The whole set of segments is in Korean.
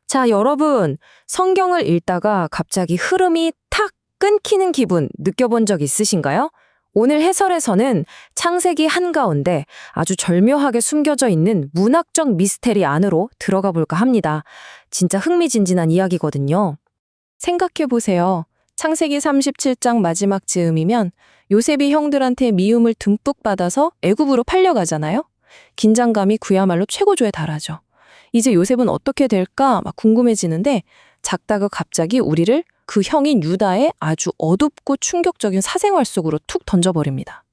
자, 여러분, 성경을 읽다가 갑자기 흐름이 탁 끊기는 기분 느껴본 적 있으신가요? 오늘 해설에서는 창세기 한가운데 아주 절묘하게 숨겨져 있는 문학적 미스테리 안으로 들어가 볼까 합니다. 진짜 흥미진진한 이야기거든요. 생각해 보세요. 창세기 37장 마지막 즈음이면 요셉이 형들한테 미움을 듬뿍 받아서 애굽으로 팔려가잖아요. 긴장감이 그야말로 최고조에 달하죠. 이제 요셉은 어떻게 될까 막 궁금해지는데 작다가 갑자기 우리를 그 형인 유다의 아주 어둡고 충격적인 사생활 속으로 툭 던져버립니다.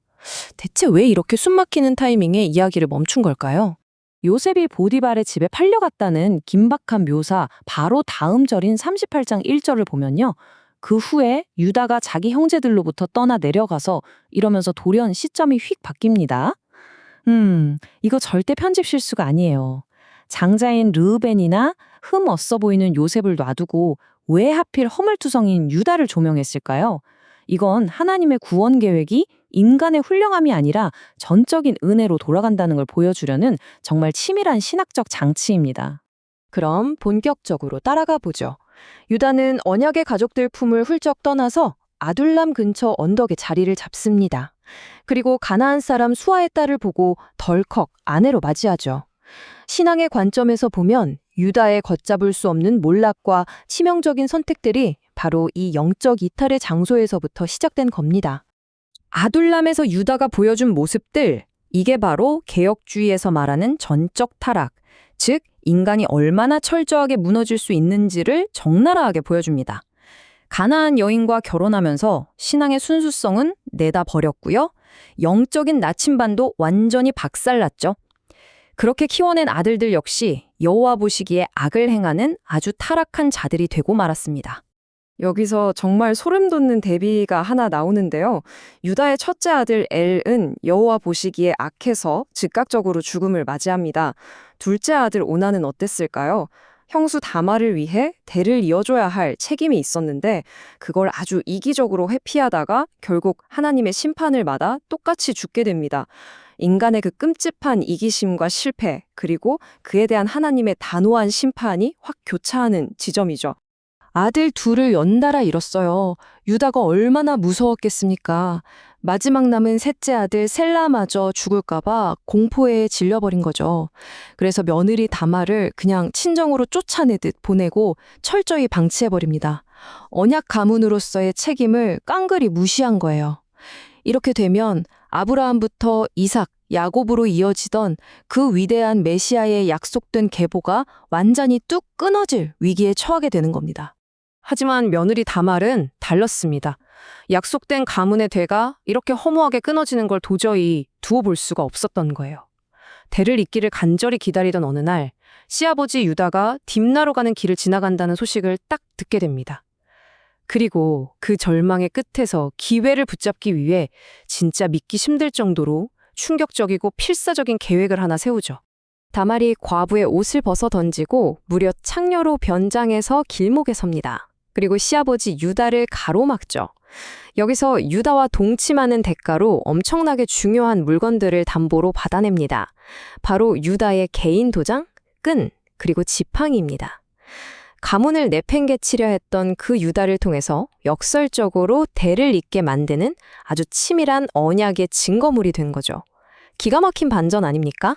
대체 왜 이렇게 숨막히는 타이밍에 이야기를 멈춘 걸까요? 요셉이 보디발의 집에 팔려갔다는 긴박한 묘사 바로 다음 절인 38장 1절을 보면요. 그 후에 유다가 자기 형제들로부터 떠나 내려가서 이러면서 돌연 시점이 휙 바뀝니다. 이거 절대 편집 실수가 아니에요. 장자인 르우벤이나 흠 없어 보이는 요셉을 놔두고 왜 하필 허물투성인 유다를 조명했을까요? 이건 하나님의 구원 계획이 인간의 훌륭함이 아니라 전적인 은혜로 돌아간다는 걸 보여주려는 정말 치밀한 신학적 장치입니다. 그럼 본격적으로 따라가 보죠. 유다는 언약의 가족들 품을 훌쩍 떠나서 아둘람 근처 언덕에 자리를 잡습니다. 그리고 가나안 사람 수아의 딸을 보고 덜컥 아내로 맞이하죠. 신앙의 관점에서 보면 유다의 걷잡을 수 없는 몰락과 치명적인 선택들이 바로 이 영적 이탈의 장소에서부터 시작된 겁니다. 아둘람에서 유다가 보여준 모습들, 이게 바로 개혁주의에서 말하는 전적 타락, 즉 인간이 얼마나 철저하게 무너질 수 있는지를 적나라하게 보여줍니다. 가나안 여인과 결혼하면서 신앙의 순수성은 내다 버렸고요. 영적인 나침반도 완전히 박살났죠. 그렇게 키워낸 아들들 역시 여호와 보시기에 악을 행하는 아주 타락한 자들이 되고 말았습니다. 여기서 정말 소름 돋는 대비가 하나 나오는데요. 유다의 첫째 아들 엘은 여호와 보시기에 악해서 즉각적으로 죽음을 맞이합니다. 둘째 아들 오나는 어땠을까요? 형수 다말을 위해 대를 이어줘야 할 책임이 있었는데 그걸 아주 이기적으로 회피하다가 결국 하나님의 심판을 받아 똑같이 죽게 됩니다. 인간의 그 끔찍한 이기심과 실패, 그리고 그에 대한 하나님의 단호한 심판이 확 교차하는 지점이죠. 아들 둘을 연달아 잃었어요. 유다가 얼마나 무서웠겠습니까? 마지막 남은 셋째 아들 셀라마저 죽을까봐 공포에 질려버린 거죠. 그래서 며느리 다말을 그냥 친정으로 쫓아내듯 보내고 철저히 방치해버립니다. 언약 가문으로서의 책임을 깡그리 무시한 거예요. 이렇게 되면 아브라함부터 이삭, 야곱으로 이어지던 그 위대한 메시아의 약속된 계보가 완전히 뚝 끊어질 위기에 처하게 되는 겁니다. 하지만 며느리 다말은 달랐습니다. 약속된 가문의 대가 이렇게 허무하게 끊어지는 걸 도저히 두어 볼 수가 없었던 거예요. 대를 잇기를 간절히 기다리던 어느 날 시아버지 유다가 딥나로 가는 길을 지나간다는 소식을 딱 듣게 됩니다. 그리고 그 절망의 끝에서 기회를 붙잡기 위해 진짜 믿기 힘들 정도로 충격적이고 필사적인 계획을 하나 세우죠. 다말이 과부의 옷을 벗어 던지고 무려 창녀로 변장해서 길목에 섭니다. 그리고 시아버지 유다를 가로막죠. 여기서 유다와 동침하는 대가로 엄청나게 중요한 물건들을 담보로 받아냅니다. 바로 유다의 개인 도장, 끈, 그리고 지팡이입니다. 가문을 내팽개치려 했던 그 유다를 통해서 역설적으로 대를 잇게 만드는 아주 치밀한 언약의 증거물이 된 거죠. 기가 막힌 반전 아닙니까?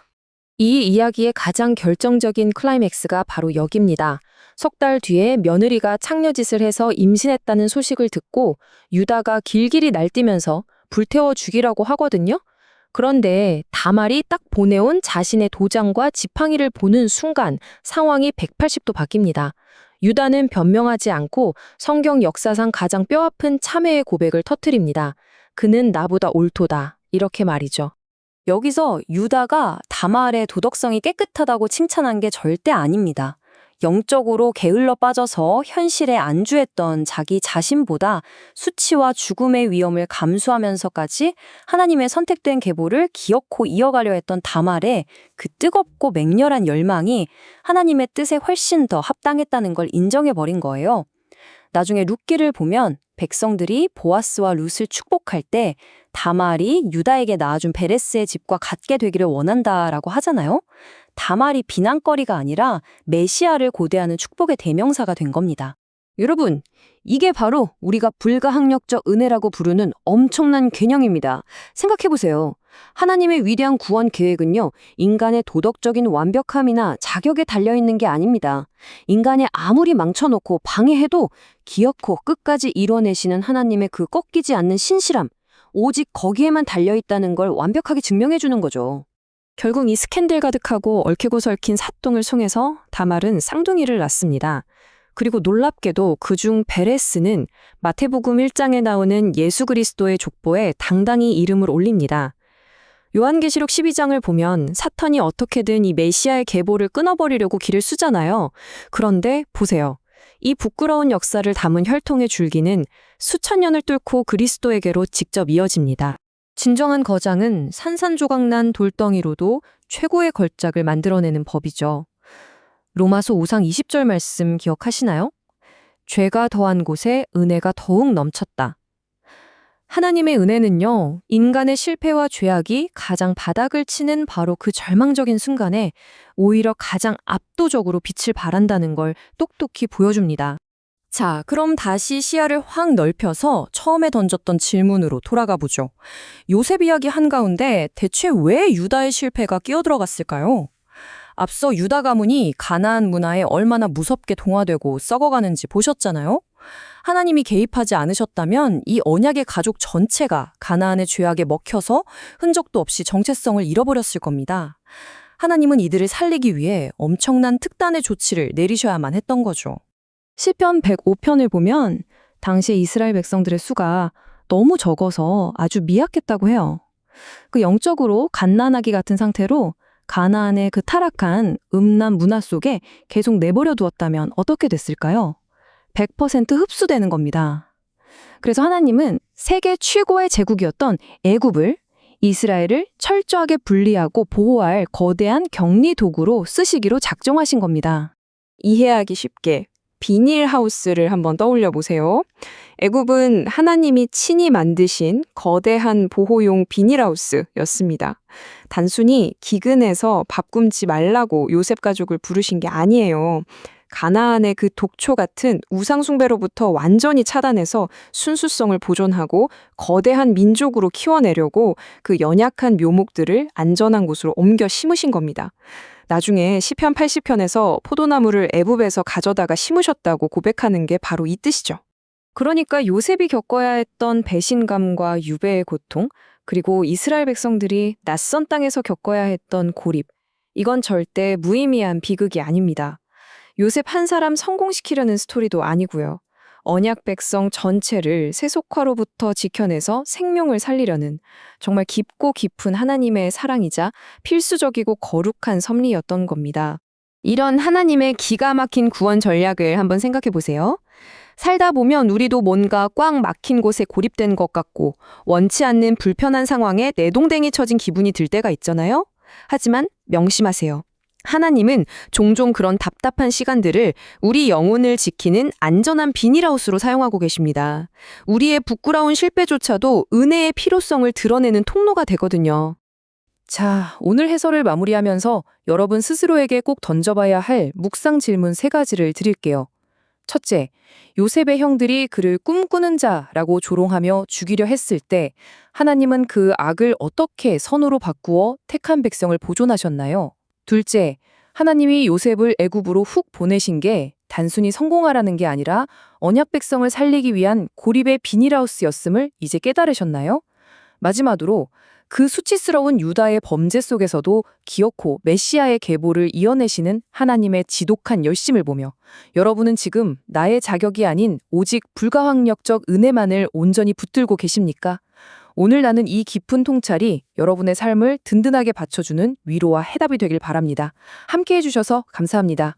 이 이야기의 가장 결정적인 클라이맥스가 바로 여기입니다. 석 달 뒤에 며느리가 창녀짓을 해서 임신했다는 소식을 듣고 유다가 길길이 날뛰면서 불태워 죽이라고 하거든요. 그런데 다말이 딱 보내온 자신의 도장과 지팡이를 보는 순간 상황이 180도 바뀝니다. 유다는 변명하지 않고 성경 역사상 가장 뼈아픈 참회의 고백을 터뜨립니다. 그는 나보다 옳도다. 이렇게 말이죠. 여기서 유다가 다말의 도덕성이 깨끗하다고 칭찬한 게 절대 아닙니다. 영적으로 게을러 빠져서 현실에 안주했던 자기 자신보다 수치와 죽음의 위험을 감수하면서까지 하나님의 선택된 계보를 기어코 이어가려 했던 다말의 그 뜨겁고 맹렬한 열망이 하나님의 뜻에 훨씬 더 합당했다는 걸 인정해버린 거예요. 나중에 룻기를 보면 백성들이 보아스와 룻을 축복할 때 다말이 유다에게 낳아준 베레스의 집과 같게 되기를 원한다라고 하잖아요. 다말이 비난거리가 아니라 메시아를 고대하는 축복의 대명사가 된 겁니다. 여러분, 이게 바로 우리가 불가항력적 은혜라고 부르는 엄청난 개념입니다. 생각해보세요. 하나님의 위대한 구원 계획은요, 인간의 도덕적인 완벽함이나 자격에 달려있는 게 아닙니다. 인간이 아무리 망쳐놓고 방해해도 기어코 끝까지 이뤄내시는 하나님의 그 꺾이지 않는 신실함, 오직 거기에만 달려있다는 걸 완벽하게 증명해주는 거죠. 결국 이 스캔들 가득하고 얽히고 설킨 사똥을 통해서 다말은 쌍둥이를 낳습니다. 그리고 놀랍게도 그중 베레스는 마태복음 1장에 나오는 예수 그리스도의 족보에 당당히 이름을 올립니다. 요한계시록 12장을 보면 사탄이 어떻게든 이 메시아의 계보를 끊어버리려고 길을 쓰잖아요. 그런데 보세요. 이 부끄러운 역사를 담은 혈통의 줄기는 수천 년을 뚫고 그리스도에게로 직접 이어집니다. 진정한 거장은 산산조각난 돌덩이로도 최고의 걸작을 만들어내는 법이죠. 로마서 5장 20절 말씀 기억하시나요? 죄가 더한 곳에 은혜가 더욱 넘쳤다. 하나님의 은혜는요, 인간의 실패와 죄악이 가장 바닥을 치는 바로 그 절망적인 순간에 오히려 가장 압도적으로 빛을 발한다는 걸 똑똑히 보여줍니다. 자, 그럼 다시 시야를 확 넓혀서 처음에 던졌던 질문으로 돌아가 보죠. 요셉 이야기 한가운데 대체 왜 유다의 실패가 끼어들어갔을까요? 앞서 유다 가문이 가나안 문화에 얼마나 무섭게 동화되고 썩어가는지 보셨잖아요? 하나님이 개입하지 않으셨다면 이 언약의 가족 전체가 가나안의 죄악에 먹혀서 흔적도 없이 정체성을 잃어버렸을 겁니다. 하나님은 이들을 살리기 위해 엄청난 특단의 조치를 내리셔야만 했던 거죠. 시편 105편을 보면 당시 이스라엘 백성들의 수가 너무 적어서 아주 미약했다고 해요. 그 영적으로 갓난아기 같은 상태로 가나안의 그 타락한 음란 문화 속에 계속 내버려 두었다면 어떻게 됐을까요? 100% 흡수되는 겁니다. 그래서 하나님은 세계 최고의 제국이었던 애굽을 이스라엘을 철저하게 분리하고 보호할 거대한 격리 도구로 쓰시기로 작정하신 겁니다. 이해하기 쉽게 비닐하우스를 한번 떠올려 보세요. 애굽은 하나님이 친히 만드신 거대한 보호용 비닐하우스였습니다. 단순히 기근해서 밥 굶지 말라고 요셉 가족을 부르신 게 아니에요. 가나안의 그 독초 같은 우상숭배로부터 완전히 차단해서 순수성을 보존하고 거대한 민족으로 키워내려고 그 연약한 묘목들을 안전한 곳으로 옮겨 심으신 겁니다. 나중에 시편 80편에서 포도나무를 애굽에서 가져다가 심으셨다고 고백하는 게 바로 이 뜻이죠. 그러니까 요셉이 겪어야 했던 배신감과 유배의 고통, 그리고 이스라엘 백성들이 낯선 땅에서 겪어야 했던 고립, 이건 절대 무의미한 비극이 아닙니다. 요셉 한 사람 성공시키려는 스토리도 아니고요. 언약 백성 전체를 세속화로부터 지켜내서 생명을 살리려는 정말 깊고 깊은 하나님의 사랑이자 필수적이고 거룩한 섭리였던 겁니다. 이런 하나님의 기가 막힌 구원 전략을 한번 생각해 보세요. 살다 보면 우리도 뭔가 꽉 막힌 곳에 고립된 것 같고 원치 않는 불편한 상황에 내동댕이 쳐진 기분이 들 때가 있잖아요. 하지만 명심하세요. 하나님은 종종 그런 답답한 시간들을 우리 영혼을 지키는 안전한 비닐하우스로 사용하고 계십니다. 우리의 부끄러운 실패조차도 은혜의 필요성을 드러내는 통로가 되거든요. 자, 오늘 해설을 마무리하면서 여러분 스스로에게 꼭 던져봐야 할 묵상 질문 3가지를 드릴게요. 첫째, 요셉의 형들이 그를 꿈꾸는 자라고 조롱하며 죽이려 했을 때 하나님은 그 악을 어떻게 선으로 바꾸어 택한 백성을 보존하셨나요? 둘째, 하나님이 요셉을 애굽으로 훅 보내신 게 단순히 성공하라는 게 아니라 언약 백성을 살리기 위한 고립의 비닐하우스였음을 이제 깨달으셨나요? 마지막으로 그 수치스러운 유다의 범죄 속에서도 기어코 메시아의 계보를 이어내시는 하나님의 지독한 열심을 보며 여러분은 지금 나의 자격이 아닌 오직 불가항력적 은혜만을 온전히 붙들고 계십니까? 오늘 나눈 이 깊은 통찰이 여러분의 삶을 든든하게 받쳐주는 위로와 해답이 되길 바랍니다. 함께 해주셔서 감사합니다.